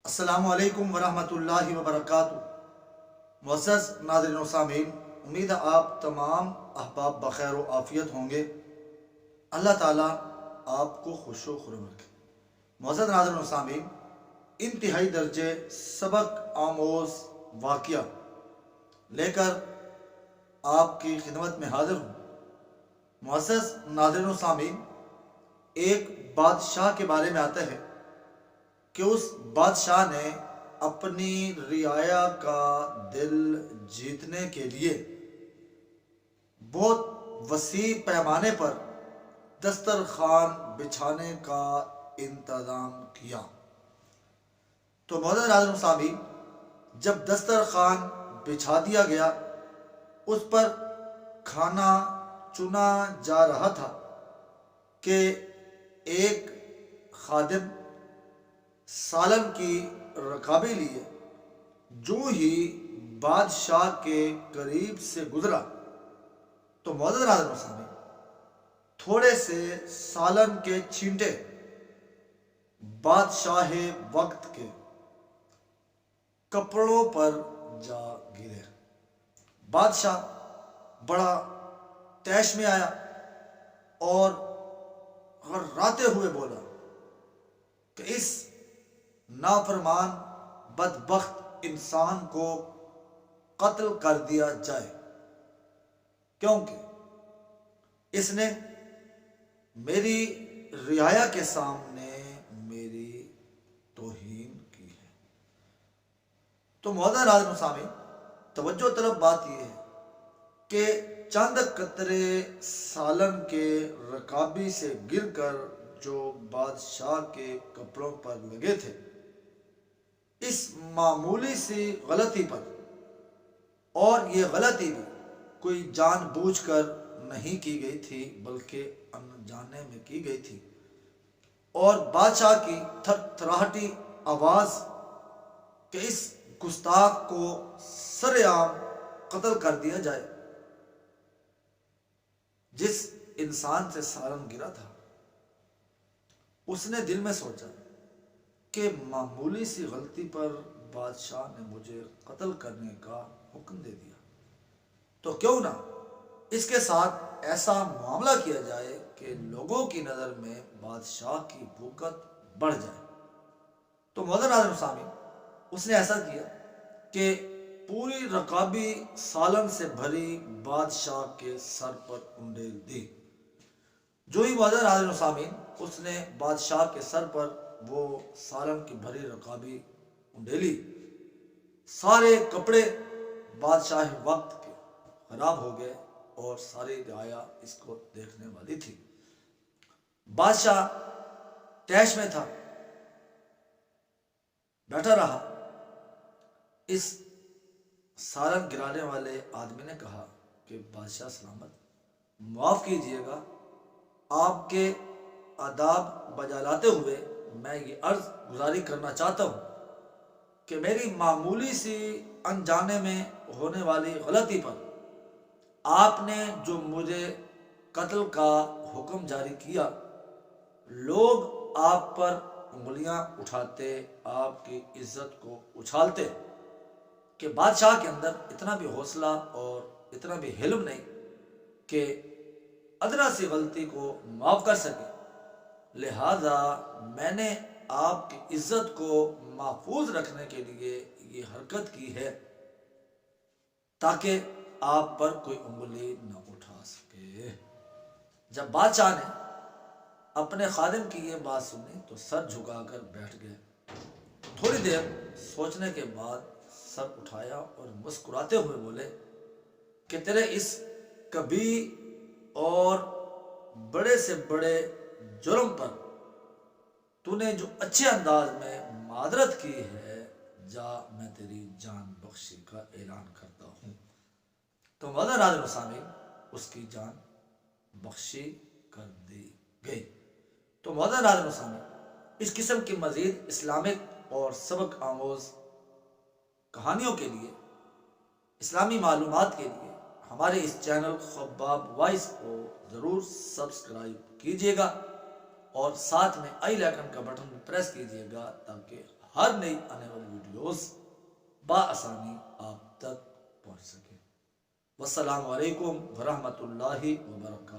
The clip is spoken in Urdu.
السلام علیکم ورحمۃ اللہ وبرکاتہ۔ معزز ناظرین و سامعین، امید ہے آپ تمام احباب بخیر و عافیت ہوں گے۔ اللہ تعالیٰ آپ کو خوش و خرم رکھے۔ معزز ناظرین و سامعین، انتہائی درجے سبق آموز واقعہ لے کر آپ کی خدمت میں حاضر ہوں۔ معزز ناظرین و سامعین، ایک بادشاہ کے بارے میں آتا ہے کہ اس بادشاہ نے اپنی رعایا کا دل جیتنے کے لیے بہت وسیع پیمانے پر دسترخوان بچھانے کا انتظام کیا۔ تو معزز ناظرین و سامعین، جب دسترخوان بچھا دیا گیا، اس پر کھانا چنا جا رہا تھا کہ ایک خادم سالن کی رکابی لیے جو ہی بادشاہ کے قریب سے گزرا تو معزز ناظرین و سامعین، تھوڑے سے سالن کے چھینٹے بادشاہ وقت کے کپڑوں پر جا گرے۔ بادشاہ بڑا طیش میں آیا اور غراتے ہوئے بولا کہ اس نافرمان بدبخت انسان کو قتل کر دیا جائے، کیونکہ اس نے میری رعایا کے سامنے میری توہین کی ہے۔ تو معزز ناظرین و سامعین، توجہ طرف بات یہ ہے کہ چند قطرے سالن کے رکابی سے گر کر جو بادشاہ کے کپڑوں پر لگے تھے، اس معمولی سی غلطی پر، اور یہ غلطی بھی کوئی جان بوجھ کر نہیں کی گئی تھی بلکہ انجانے میں کی گئی تھی، اور بادشاہ کی تھرتھراہٹی آواز کہ اس گستاخ کو سر عام قتل کر دیا جائے، جس انسان سے سالن گرا تھا اس نے دل میں سوچا کہ معمولی سی غلطی پر بادشاہ نے مجھے قتل کرنے کا حکم دے دیا، تو کیوں نہ اس کے ساتھ ایسا معاملہ کیا جائے کہ لوگوں کی نظر میں بادشاہ کی بھوکت بڑھ جائے۔ تو معزز ناظرین و سامعین، اس نے ایسا کیا کہ پوری رکابی سالن سے بھری بادشاہ کے سر پر انڈیل دی۔ جو ہی معزز ناظرین و سامعین اس نے بادشاہ کے سر پر وہ سالن کی بھری رکابی انڈیلی، سارے کپڑے بادشاہ وقت کے خراب ہو گئے اور ساری رعایا اس کو دیکھنے والی تھی۔ بادشاہ طیش میں تھا، بیٹھا رہا۔ اس سالن گرانے والے آدمی نے کہا کہ بادشاہ سلامت، معاف کیجئے گا، آپ کے آداب بجا لاتے ہوئے میں یہ عرض گزاری کرنا چاہتا ہوں کہ میری معمولی سی انجانے میں ہونے والی غلطی پر آپ نے جو مجھے قتل کا حکم جاری کیا، لوگ آپ پر انگلیاں اٹھاتے، آپ کی عزت کو اچھالتے کہ بادشاہ کے اندر اتنا بھی حوصلہ اور اتنا بھی حلم نہیں کہ ادنا سی غلطی کو معاف کر سکے۔ لہذا میں نے آپ کی عزت کو محفوظ رکھنے کے لیے یہ حرکت کی ہے تاکہ آپ پر کوئی انگلی نہ اٹھا سکے۔ جب بادشاہ نے اپنے خادم کی یہ بات سنی تو سر جھکا کر بیٹھ گئے۔ تھوڑی دیر سوچنے کے بعد سر اٹھایا اور مسکراتے ہوئے بولے کہ تیرے اس کبھی اور بڑے سے بڑے جرم پر تو نے جو اچھے انداز میں معذرت کی ہے، جا میں تیری جان بخشی کا اعلان کرتا ہوں۔ تو معزز ناظرین و سامعین، اس کی جان بخشی کر دی گئی۔ تو معزز ناظرین و سامعین، اس قسم کی مزید اسلامک اور سبق آموز کہانیوں کے لیے، اسلامی معلومات کے لیے ہمارے اس چینل خباب وائس کو ضرور سبسکرائب کیجیے گا اور ساتھ میں آئی آئیکن کا بٹن پریس کیجیے گا تاکہ ہر نئی آنے والی ویڈیوز بآسانی آپ تک پہنچ سکے۔ والسلام علیکم ورحمۃ اللہ وبرکاتہ۔